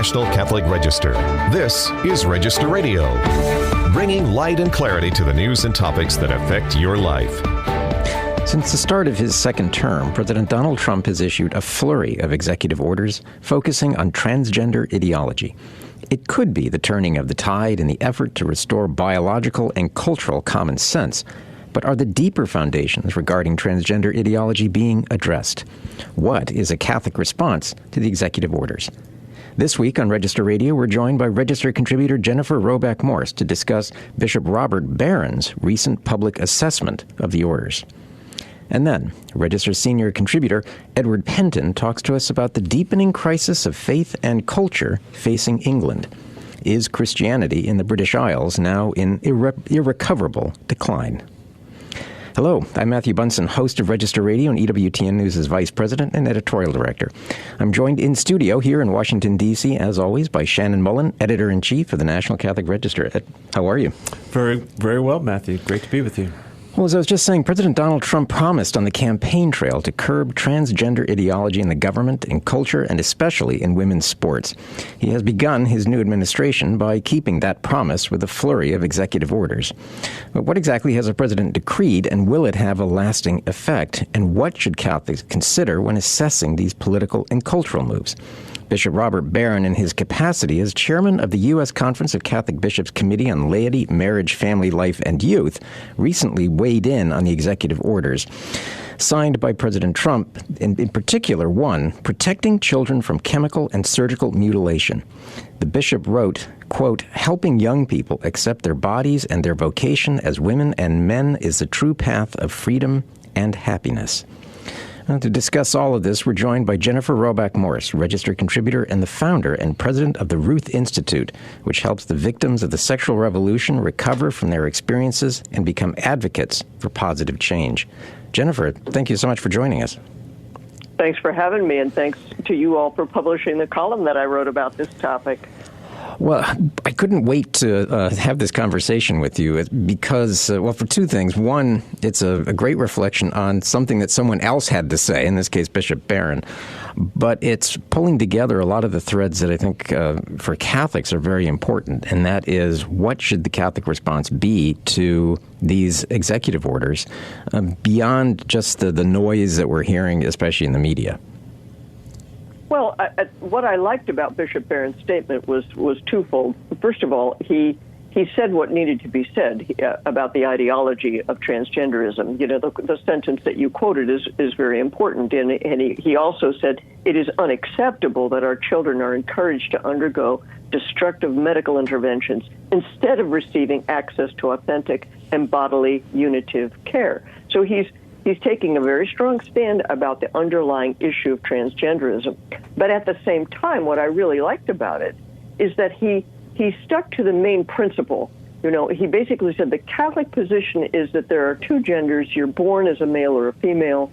National Catholic Register. This is Register Radio, bringing light and clarity to the news and topics that affect your life. Since the start of his second term, President Donald Trump has issued a flurry of executive orders focusing on transgender ideology. It could be the turning of the tide in the effort to restore biological and cultural common sense. But are the deeper foundations regarding transgender ideology being addressed? What is a Catholic response to the executive orders? This week on Register Radio, we're joined by Register contributor Jennifer Roback Morse to discuss Bishop Robert Barron's recent public assessment of the orders. And then, Register senior contributor Edward Pentin talks to us about the deepening crisis of faith and culture facing England. Is Christianity in the British Isles now in irrecoverable decline? Hello, I'm Matthew Bunson, host of Register Radio and EWTN News' Vice President and Editorial Director. I'm joined in studio here in Washington, D.C., as always, by Shannon Mullen, Editor-in-Chief of the National Catholic Register. Ed, how are you? Very, very well, Matthew. Great to be with you. Well, as I was just saying, President Donald Trump promised on the campaign trail to curb transgender ideology in the government, in culture, and especially in women's sports. He has begun his new administration by keeping that promise with a flurry of executive orders. But what exactly has the president decreed, and will it have a lasting effect? And what should Catholics consider when assessing these political and cultural moves? Bishop Robert Barron, in his capacity as chairman of the U.S. Conference of Catholic Bishops Committee on Laity, Marriage, Family Life, and Youth, recently weighed in on the executive orders signed by President Trump, in particular one, protecting children from chemical and surgical mutilation. The bishop wrote, quote, "Helping young people accept their bodies and their vocation as women and men is the true path of freedom and happiness." To discuss all of this, we're joined by Jennifer Roback Morse, Register contributor and the founder and president of the Ruth Institute, which helps the victims of the sexual revolution recover from their experiences and become advocates for positive change. Jennifer, thank you so much for joining us. Thanks for having me, and thanks to you all for publishing the column that I wrote about this topic. Well, I couldn't wait to have this conversation with you because, for two things. One, it's a great reflection on something that someone else had to say, in this case, Bishop Barron. But it's pulling together a lot of the threads that I think for Catholics are very important, and that is what should the Catholic response be to these executive orders beyond just the noise that we're hearing, especially in the media? Well, what I liked about Bishop Barron's statement was twofold. First of all, he said what needed to be said about the ideology of transgenderism. You know, the sentence that you quoted is very important, and he also said it is unacceptable that our children are encouraged to undergo destructive medical interventions instead of receiving access to authentic and bodily unitive care. So he's taking a very strong stand about the underlying issue of transgenderism. But at the same time, what I really liked about it is that he stuck to the main principle. You know, he basically said the Catholic position is that there are two genders. You're born as a male or a female,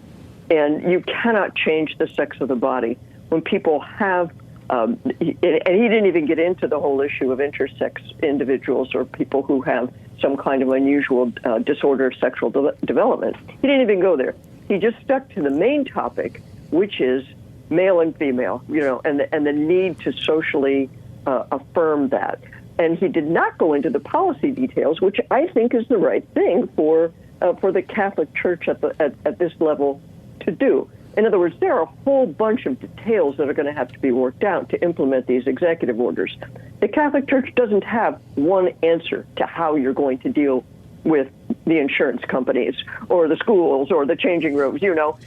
and you cannot change the sex of the body. When people have, and he didn't even get into the whole issue of intersex individuals or people who have some kind of unusual disorder of sexual development. He didn't even go there. He just stuck to the main topic, which is male and female, you know, and the need to socially affirm that. And he did not go into the policy details, which I think is the right thing for the Catholic Church at this level to do. In other words, there are a whole bunch of details that are going to have to be worked out to implement these executive orders. The Catholic Church doesn't have one answer to how you're going to deal with the insurance companies or the schools or the changing rooms, you know.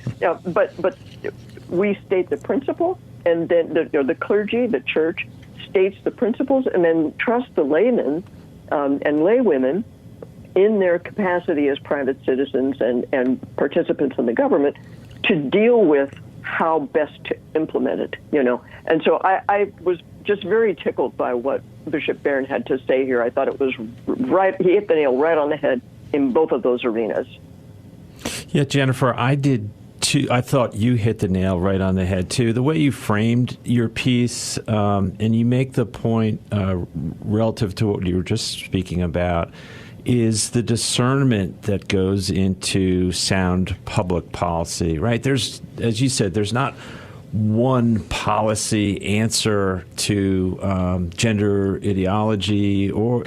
But we state the principle, and then the clergy, the church, states the principles, and then trust the laymen and laywomen in their capacity as private citizens and participants in the government to deal with how best to implement it, you know. And so I was just very tickled by what Bishop Barron had to say here. I thought it was right. He hit the nail right on the head in both of those arenas. Yeah, Jennifer, I did too. I thought you hit the nail right on the head, too. The way you framed your piece, and you make the point relative to what you were just speaking about, is the discernment that goes into sound public policy, right? There's, as you said, there's not one policy answer to gender ideology or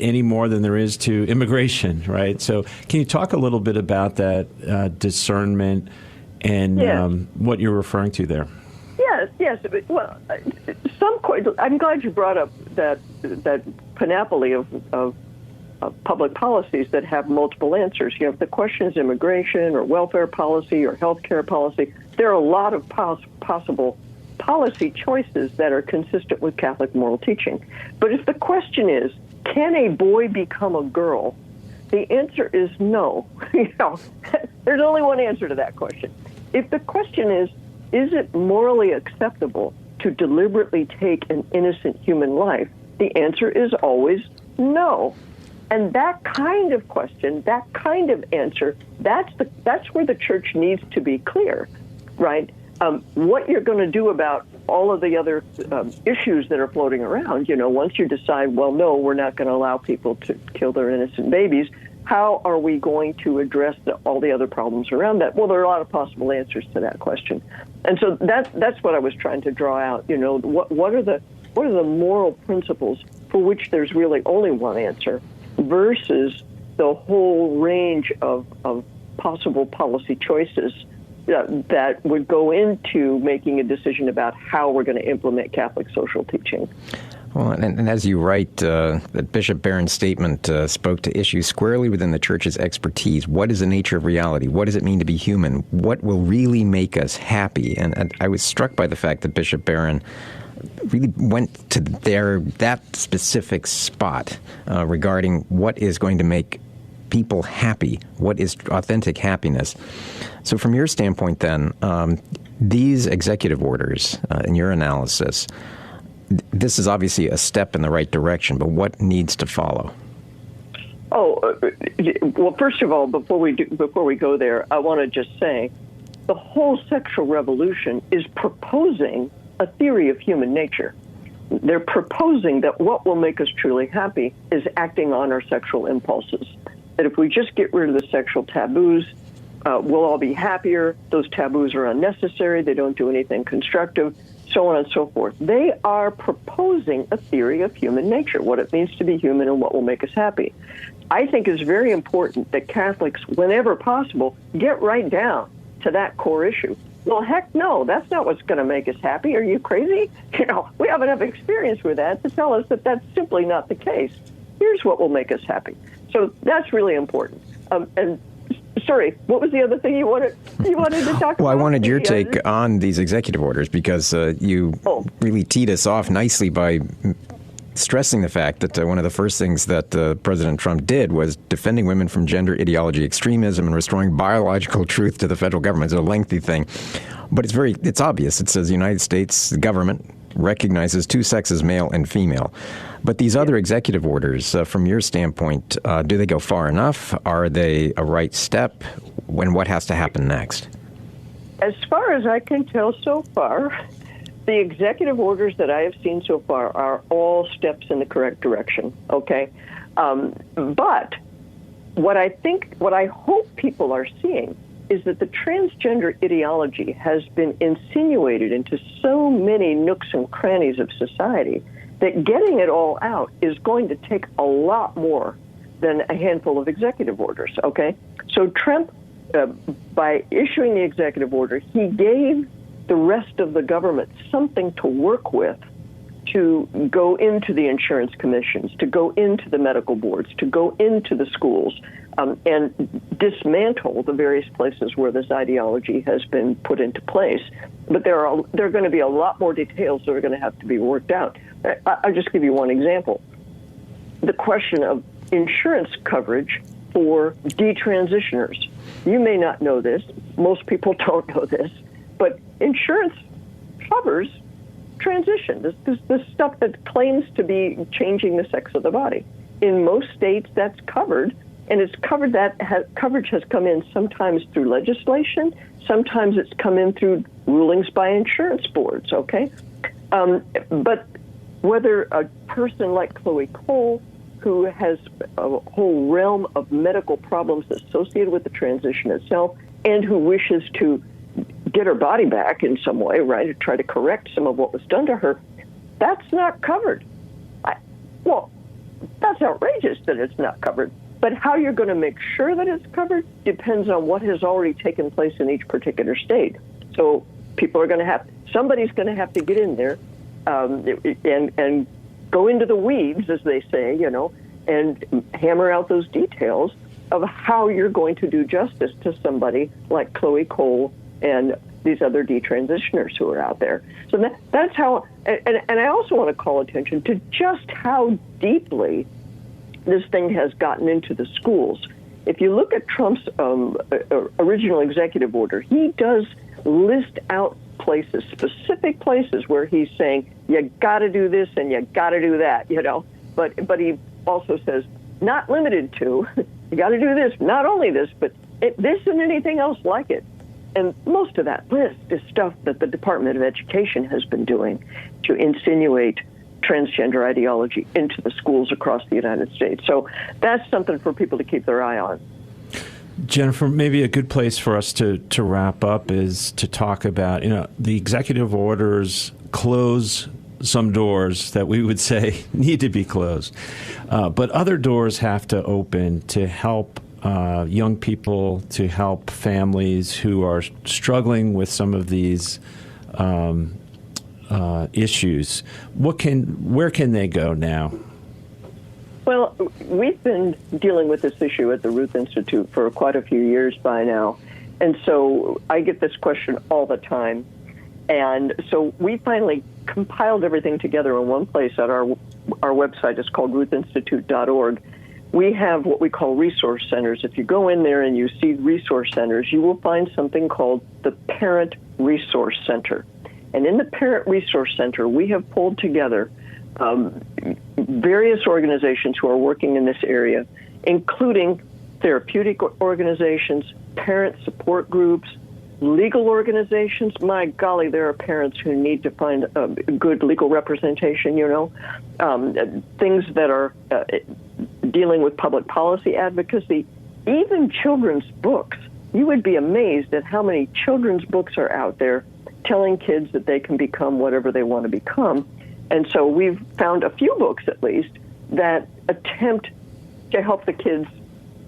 any more than there is to immigration, right? So can you talk a little bit about that discernment and what you're referring to there? Yes. Well, I'm glad you brought up that panoply of public policies that have multiple answers. You know, if the question is immigration or welfare policy or healthcare policy, there are a lot of possible policy choices that are consistent with Catholic moral teaching. But if the question is, can a boy become a girl? The answer is no. There's only one answer to that question. If the question is it morally acceptable to deliberately take an innocent human life? The answer is always no. And that kind of question, that kind of answer, that's where the church needs to be clear, right? What you're going to do about all of the other issues that are floating around, once you decide, well, no, we're not going to allow people to kill their innocent babies, how are we going to address all the other problems around that? Well, there are a lot of possible answers to that question. And so that's what I was trying to draw out. What are the moral principles for which there's really only one answer versus the whole range of possible policy choices that would go into making a decision about how we're going to implement Catholic social teaching. Well, and as you write, that Bishop Barron's statement spoke to issues squarely within the Church's expertise. What is the nature of reality? What does it mean to be human? What will really make us happy? And I was struck by the fact that Bishop Barron really went to that specific spot regarding what is going to make people happy, what is authentic happiness. So from your standpoint then, these executive orders, in your analysis, this is obviously a step in the right direction, but what needs to follow? Well, first of all, before we go there, I want to just say the whole sexual revolution is proposing a theory of human nature. They're proposing that what will make us truly happy is acting on our sexual impulses. That if we just get rid of the sexual taboos, we'll all be happier. Those taboos are unnecessary. They don't do anything constructive, so on and so forth. They are proposing a theory of human nature, what it means to be human and what will make us happy. I think it's very important that Catholics, whenever possible, get right down to that core issue. Well, heck no, that's not what's going to make us happy. Are you crazy? We have enough experience with that to tell us that that's simply not the case. Here's what will make us happy. So that's really important. And sorry, what was the other thing you wanted to talk about? Well, I wanted your take on these executive orders because you really teed us off nicely by stressing the fact that one of the first things that President Trump did was defending women from gender ideology extremism and restoring biological truth to the federal government. It's a lengthy thing, but it's obvious. It says the United States government recognizes two sexes, male and female. But these other executive orders, from your standpoint, do they go far enough? Are they a right step? What has to happen next? As far as I can tell so far, the executive orders that I have seen so far are all steps in the correct direction, okay? But what I hope people are seeing is that the transgender ideology has been insinuated into so many nooks and crannies of society that getting it all out is going to take a lot more than a handful of executive orders, okay? So Trump, by issuing the executive order, he gave the rest of the government something to work with to go into the insurance commissions, to go into the medical boards, to go into the schools, and dismantle the various places where this ideology has been put into place. But there are going to be a lot more details that are going to have to be worked out. I'll just give you one example. The question of insurance coverage for detransitioners. You may not know this. Most people don't know this. But insurance covers transition, this stuff that claims to be changing the sex of the body. In most states, that's covered, and it's covered. Coverage has come in sometimes through legislation, sometimes it's come in through rulings by insurance boards, okay? But whether a person like Chloe Cole, who has a whole realm of medical problems associated with the transition itself, and who wishes to get her body back in some way, right, to try to correct some of what was done to her, that's not covered. Well, that's outrageous that it's not covered. But how you're going to make sure that it's covered depends on what has already taken place in each particular state. So people are going to have, somebody's going to have to get in there and go into the weeds, as they say, you know, and hammer out those details of how you're going to do justice to somebody like Chloe Cole and these other detransitioners who are out there. So that's how, and I also want to call attention to just how deeply this thing has gotten into the schools. If you look at Trump's original executive order, he does list out places, specific places where he's saying, you got to do this and you got to do that, you know. But he also says, not limited to, you got to do this, not only this, but this and anything else like it. And most of that list is stuff that the Department of Education has been doing to insinuate transgender ideology into the schools across the United States. So that's something for people to keep their eye on. Jennifer, maybe a good place for us to wrap up is to talk about, you know, the executive orders close some doors that we would say need to be closed. But other doors have to open to help young people, to help families who are struggling with some of these issues. Where can they go now? Well, we've been dealing with this issue at the Ruth Institute for quite a few years by now. And so I get this question all the time. And so we finally compiled everything together in one place at our website. It's called ruthinstitute.org. We have what we call resource centers. If you go in there and you see resource centers, you will find something called the Parent Resource Center. And in the Parent Resource Center, we have pulled together various organizations who are working in this area, including therapeutic organizations, parent support groups, legal organizations. My golly, there are parents who need to find good legal representation, you know, things that are dealing with public policy advocacy, even children's books. You would be amazed at how many children's books are out there telling kids that they can become whatever they want to become. And so we've found a few books, at least, that attempt to help the kids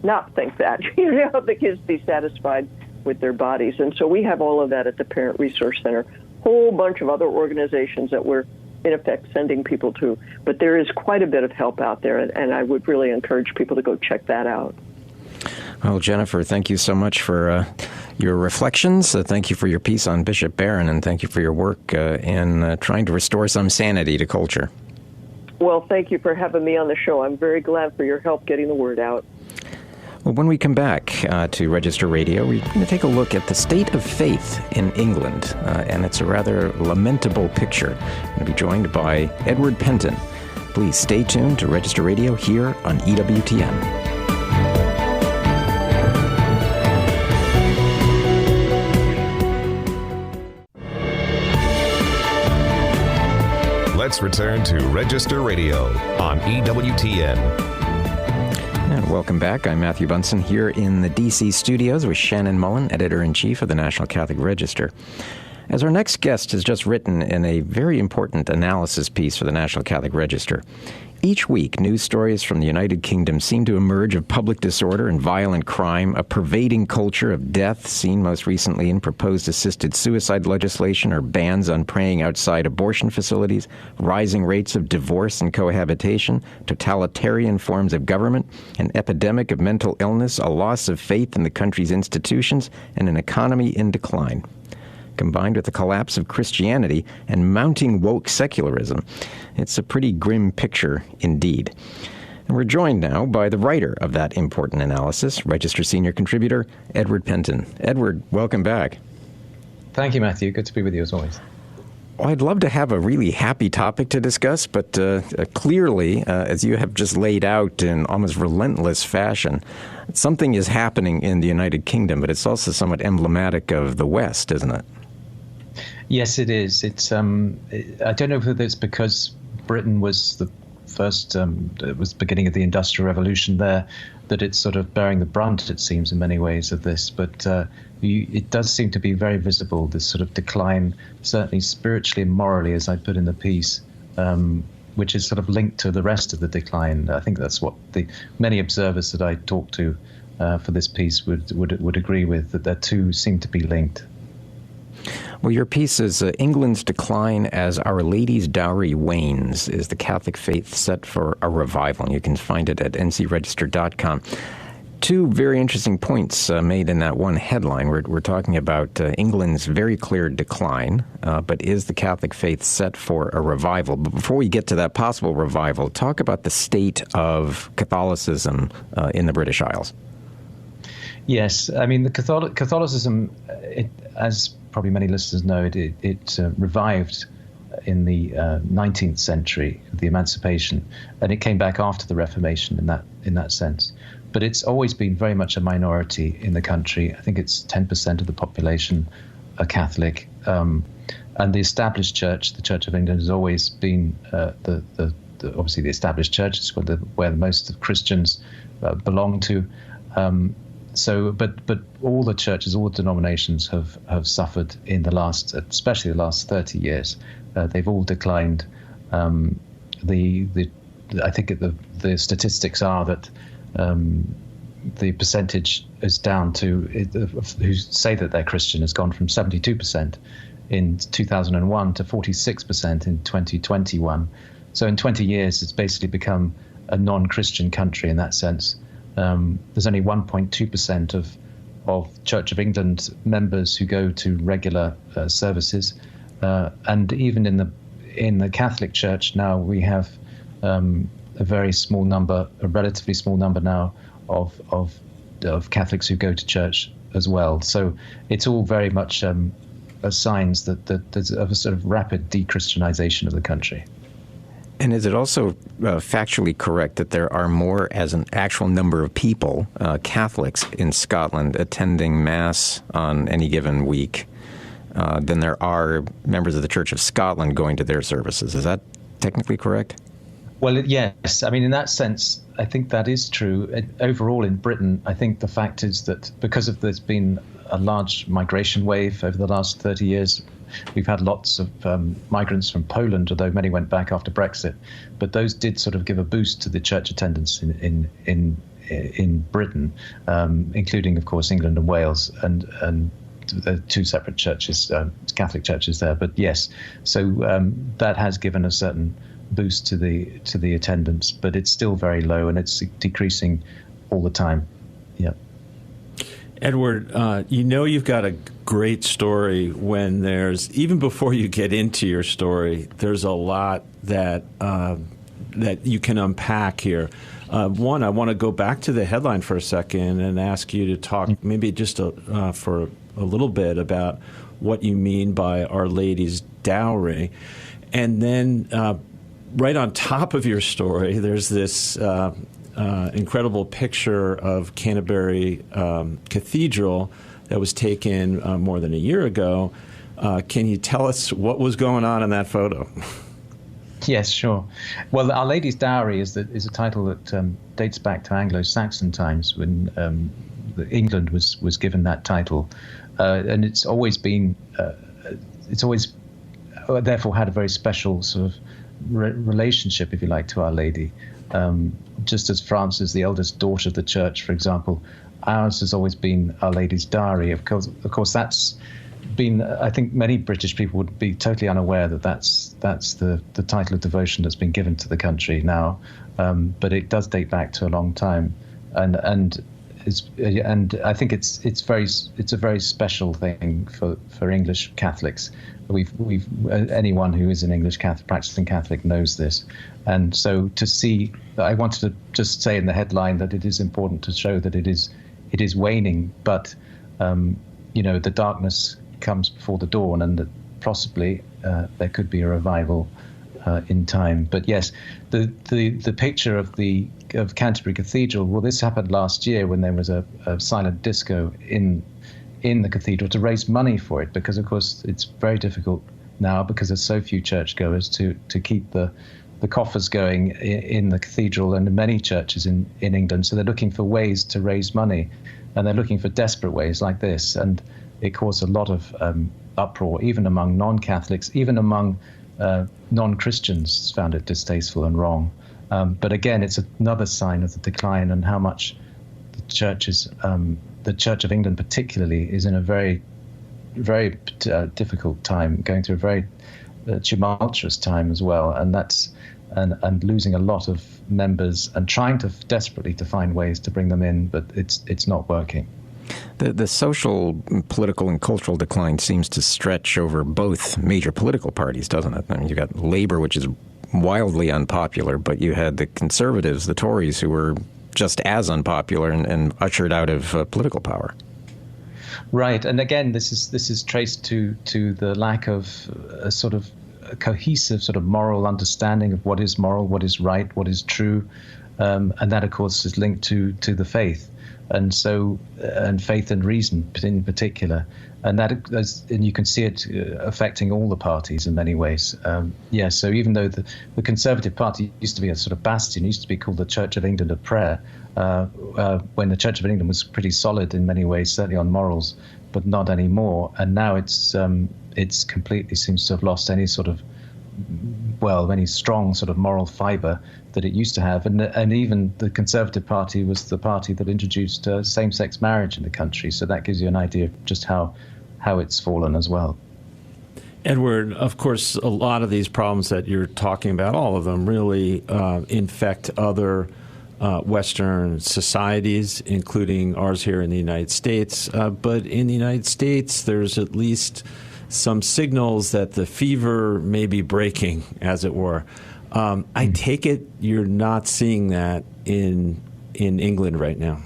not think that, to help the kids be satisfied with their bodies. And so we have all of that at the Parent Resource Center. Whole bunch of other organizations that we're, in effect, sending people to. But there is quite a bit of help out there, and I would really encourage people to go check that out. Well, Jennifer, thank you so much for your reflections. Thank you for your piece on Bishop Barron, and thank you for your work in trying to restore some sanity to culture. Well, thank you for having me on the show. I'm very glad for your help getting the word out. Well, when we come back to Register Radio, we're going to take a look at the state of faith in England, and it's a rather lamentable picture. I'm going to be joined by Edward Pentin. Please stay tuned to Register Radio here on EWTN. Let's return to Register Radio on EWTN. And welcome back. I'm Matthew Bunson here in the D.C. studios with Shannon Mullen, Editor-in-Chief of the National Catholic Register. As our next guest has just written in a very important analysis piece for the National Catholic Register, each week news stories from the United Kingdom seem to emerge of public disorder and violent crime, a pervading culture of death seen most recently in proposed assisted suicide legislation or bans on praying outside abortion facilities, rising rates of divorce and cohabitation, totalitarian forms of government, an epidemic of mental illness, a loss of faith in the country's institutions, and an economy in decline. Combined with the collapse of Christianity and mounting woke secularism, it's a pretty grim picture indeed. And we're joined now by the writer of that important analysis, Register Senior Contributor Edward Pentin. Edward, welcome back. Thank you, Matthew. Good to be with you as always. Well, I'd love to have a really happy topic to discuss, but clearly, as you have just laid out in almost relentless fashion, something is happening in the United Kingdom, but it's also somewhat emblematic of the West, isn't it? Yes, it is. It's I don't know whether it's because Britain was the first it was the beginning of the Industrial Revolution there, that it's sort of bearing the brunt, it seems, in many ways of this. But it does seem to be very visible, this sort of decline, certainly spiritually and morally, as I put in the piece, which is sort of linked to the rest of the decline. I think that's what the many observers that I talked to for this piece would agree with, that the two seem to be linked. Well, your piece is England's Decline as Our Lady's Dowry Wanes. Is the Catholic faith set for a revival? And you can find it at ncregister.com. Two very interesting points made in that one headline. We're talking about England's very clear decline, but is the Catholic faith set for a revival? But before we get to that possible revival, talk about the state of Catholicism in the British Isles. Yes, I mean, the Catholicism, as probably many listeners know, it revived in the 19th century, the Emancipation, and it came back after the Reformation in that sense. But it's always been very much a minority in the country. I think it's 10% of the population are Catholic, and the established church, the Church of England, has always been obviously the established church. It's where most of Christians belong to. But all the churches, all the denominations have suffered in especially the last 30 years. They've all declined. I think the statistics are that the percentage is down to who say that they're Christian has gone from 72% in 2001 to 46% in 2021. So in 20 years, it's basically become a non-Christian country in that sense. There's only 1.2% of Church of England members who go to regular services, and even in the Catholic Church now we have a very small number, a relatively small number now of Catholics who go to church as well. So it's all very much signs that there's a sort of rapid de-Christianization of the country. And is it also factually correct that there are more, as an actual number of people, Catholics in Scotland attending Mass on any given week than there are members of the Church of Scotland going to their services? Is that technically correct? Well, yes. I mean, in that sense, I think that is true. Overall in Britain, I think the fact is that because there's been a large migration wave over the last 30 years, we've had lots of migrants from Poland, although many went back after Brexit. But those did sort of give a boost to the church attendance in Britain, including, of course, England and Wales, and two separate churches, Catholic churches there. But yes, so that has given a certain boost to the attendance, but it's still very low and it's decreasing all the time. Yeah. Edward, you've got a great story when even before you get into your story, there's a lot that you can unpack here. One, I want to go back to the headline for a second and ask you to talk maybe just for a little bit about what you mean by Our Lady's Dowry. And then right on top of your story, there's this incredible picture of Canterbury Cathedral that was taken more than a year ago. Can you tell us what was going on in that photo? Yes, sure. Well, Our Lady's Dowry is a title that dates back to Anglo-Saxon times when England was given that title, and it's always therefore had a very special sort of relationship, if you like, to Our Lady. Just as France is the eldest daughter of the church, for example, ours has always been Our Lady's Dowry. Of course, that's been, I think many British people would be totally unaware that that's the title of devotion that's been given to the country now, but it does date back to a long time, and I think it's a very special thing for English Catholics. Anyone who is an English Catholic, practicing Catholic, knows this, and so I wanted to just say in the headline that it is important to show that it is waning, but the darkness comes before the dawn, and that possibly there could be a revival in time. But yes, the picture of Canterbury Cathedral. Well, this happened last year when there was a silent disco in the cathedral to raise money for it, because of course it's very difficult now because there's so few churchgoers to keep the the coffers going in the cathedral and in many churches in England. So they're looking for ways to raise money, and they're looking for desperate ways like this. And it caused a lot of uproar, even among non-Catholics, even among non-Christians found it distasteful and wrong. But again, it's another sign of the decline and how much the Church of England particularly is in a very, very difficult time, going through a very tumultuous time as well, and losing a lot of members and trying to desperately to find ways to bring them in, but it's not working. The social, political, and cultural decline seems to stretch over both major political parties, doesn't it? I mean, you've got Labour, which is wildly unpopular, but you had the Conservatives, the Tories, who were just as unpopular and ushered out of political power. Right, and again, this is traced to the lack of a sort of a cohesive sort of moral understanding of what is moral, what is right, what is true, and that, of course, is linked to the faith. And so, and faith and reason in particular, and you can see it affecting all the parties in many ways. So even though the Conservative Party used to be a sort of bastion, used to be called the Church of England of prayer, when the Church of England was pretty solid in many ways, certainly on morals, but not anymore. And now it's completely seems to have lost any sort of any strong sort of moral fibre that it used to have. And even the Conservative Party was the party that introduced same-sex marriage in the country. So that gives you an idea of just how it's fallen as well. Edward, of course, a lot of these problems that you're talking about, all of them really infect other Western societies, including ours here in the United States. But in the United States, there's at least some signals that the fever may be breaking, as it were. I take it you're not seeing that in England right now.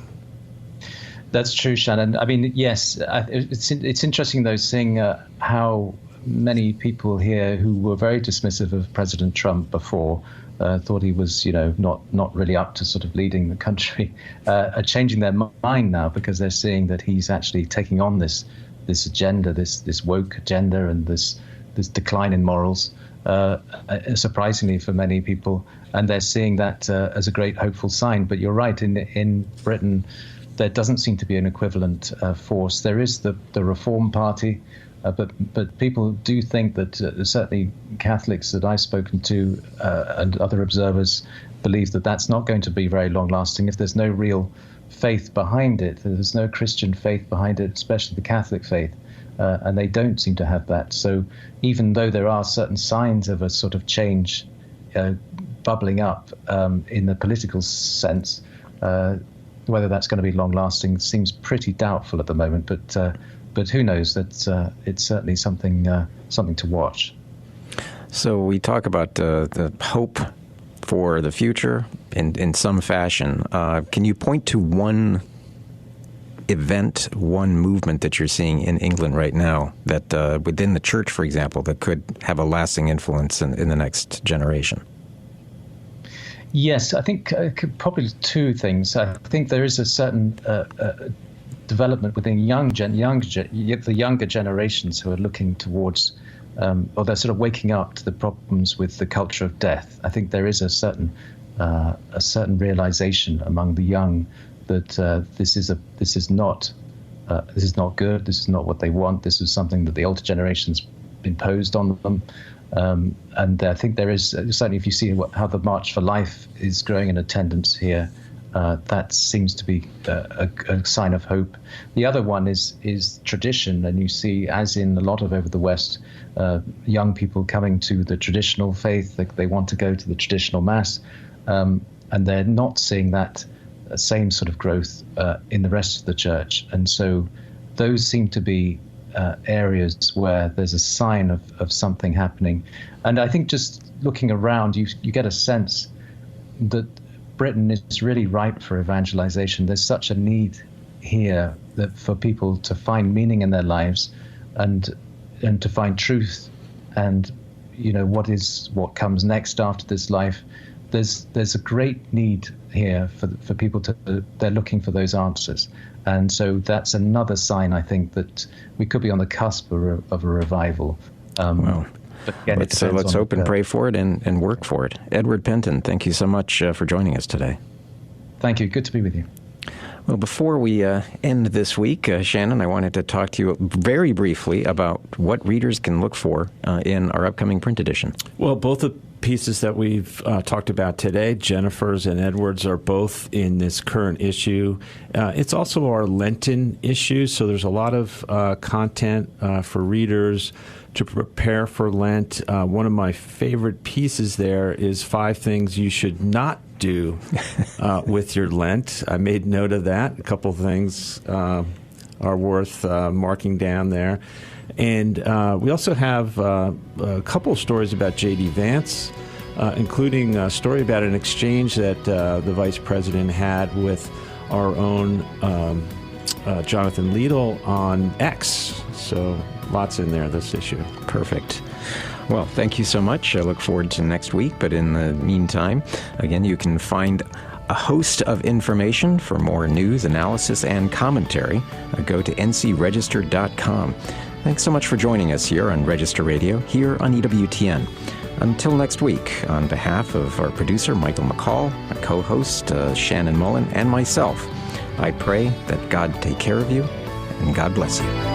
That's true, Shannon. I mean, yes, it's interesting, though, seeing how many people here who were very dismissive of President Trump before, thought he was, not really up to sort of leading the country, are changing their mind now because they're seeing that he's actually taking on this agenda, this woke agenda, and this decline in morals, surprisingly for many people, and they're seeing that as a great hopeful sign. But you're right, in Britain, there doesn't seem to be an equivalent force. There is the Reform Party, but people do think that certainly Catholics that I've spoken to and other observers believe that that's not going to be very long-lasting if there's no real faith behind it. There's no Christian faith behind it, especially the Catholic faith, and they don't seem to have that. So even though there are certain signs of a sort of change bubbling up in the political sense, whether that's going to be long-lasting seems pretty doubtful at the moment. But who knows? That it's certainly something to watch. So we talk about the hope for the future in some fashion. Can you point to one event, one movement that you're seeing in England right now that within the church, for example, that could have a lasting influence in the next generation? Yes, I think probably two things. I think there is a certain development within the younger generations who are looking towards, or they're sort of waking up to the problems with the culture of death. I think there is a certain realization among the young that this is not good. This is not what they want. This is something that the older generations imposed on them. And I think there is, certainly if you see how the March for Life is growing in attendance here, that seems to be a sign of hope. The other one is tradition, and you see, as in a lot of over the West, young people coming to the traditional faith. They want to go to the traditional Mass, and they're not seeing that same sort of growth in the rest of the church. And so those seem to be areas where there's a sign of something happening. And I think just looking around, you get a sense that Britain is really ripe for evangelization. There's such a need here that for people to find meaning in their lives and to find truth and what comes next after this life. There's a great need here for people they're looking for those answers. And so that's another sign, I think, that we could be on the cusp of a revival. Wow. But again, let's hope and pray for it and work for it. Edward Pentin, thank you so much for joining us today. Thank you. Good to be with you. Well, before we end this week, Shannon, I wanted to talk to you very briefly about what readers can look for in our upcoming print edition. Well, both the pieces that we've talked about today, Jennifer's and Edward's, are both in this current issue. It's also our Lenten issue, so there's a lot of content for readers to prepare for Lent. One of my favorite pieces there is 5 things you should not do with your Lent. I made note of that. A couple of things are worth marking down there. And we also have a couple of stories about J.D. Vance, including a story about an exchange that the vice president had with our own Jonathan Liedl on X. So lots in there, this issue. Perfect. Well, thank you so much. I look forward to next week. But in the meantime, again, you can find a host of information for more news, analysis, and commentary. Go to ncregister.com. Thanks so much for joining us here on Register Radio, here on EWTN. Until next week, on behalf of our producer, Michael McCall, my co-host, Shannon Mullen, and myself, I pray that God take care of you and God bless you.